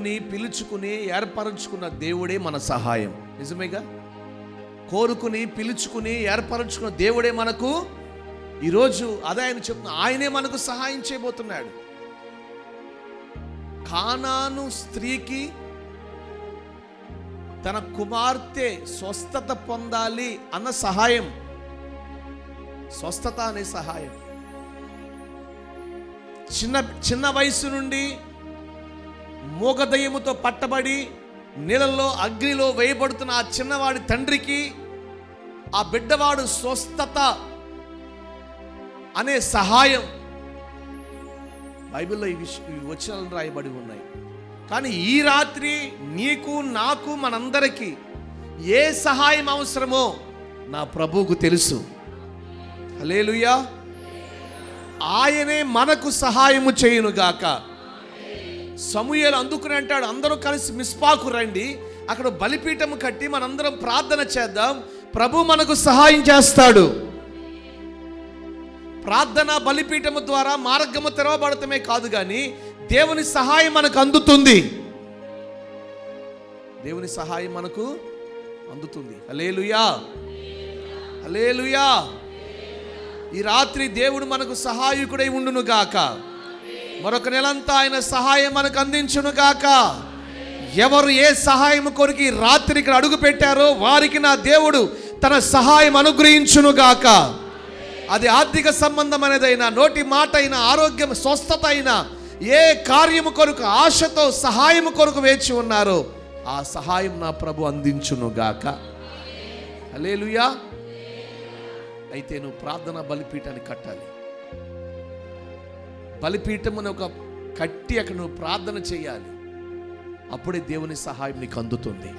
కోరుకుని పిలుచుకుని ఏర్పరచుకున్న దేవుడే మన సహాయం. నిజమేగా? కోరుకుని పిలుచుకుని ఏర్పరచుకున్న దేవుడే మనకు ఈరోజు అదే ఆయన చెప్తున్నా, ఆయనే మనకు సహాయం చేయబోతున్నాడు. కానాను స్త్రీకి తన కుమార్తె స్వస్థత పొందాలి అన్న సహాయం, స్వస్థత అనే సహాయం. చిన్న వయసు నుండి మూగదయ్యముతో పట్టబడి నీళ్ళల్లో అగ్నిలో వేయబడుతున్న ఆ చిన్నవాడి తండ్రికి ఆ బిడ్డవాడు స్వస్థత అనే సహాయం బైబిల్లో ఈ వచనాలు రాయబడి ఉన్నాయి. కానీ ఈ రాత్రి నీకు నాకు మనందరికీ ఏ సహాయం అవసరమో నా ప్రభువుకు తెలుసు. హల్లెలూయా. ఆయనే మనకు సహాయము చేయునుగాక. సమూయేలు అందుకుని అంటాడు, అందరూ కలిసి మిస్పాకు రండి, అక్కడ బలిపీఠము కట్టి మనందరం ప్రార్థన చేద్దాం, ప్రభు మనకు సహాయం చేస్తాడు. ప్రార్థన బలిపీఠము ద్వారా మార్గము తెరవబడటమే కాదు, కానీ దేవుని సహాయం మనకు అందుతుంది. దేవుని సహాయం మనకు అందుతుంది. హల్లెలూయా, హల్లెలూయా. ఈ రాత్రి దేవుడు మనకు సహాయకుడై ఉండును గాక. మరొక నెలంతా ఆయన సహాయం మనకు అందించును గాక. ఎవరు ఏ సహాయం కొరికి రాత్రి ఇక్కడ అడుగు పెట్టారో వారికి నా దేవుడు తన సహాయం అనుగ్రహించును గాక. అది ఆర్థిక సంబంధమైనదైనా, నోటి మాట అయినా, ఆరోగ్యం స్వస్థత అయినా, ఏ కార్యము కొరకు ఆశతో సహాయం కొరకు వేచి ఉన్నారో ఆ సహాయం నా ప్రభు అందించును గాక. హల్లెలూయా. అయితే నువ్వు ప్రార్థన బలిపీఠాన్ని కట్టాలి. బలిపీఠమును ఒక కట్టి అక్కడ నువ్వు ప్రార్థన చేయాలి. అప్పుడే దేవుని సహాయం నీకు అందుతుంది.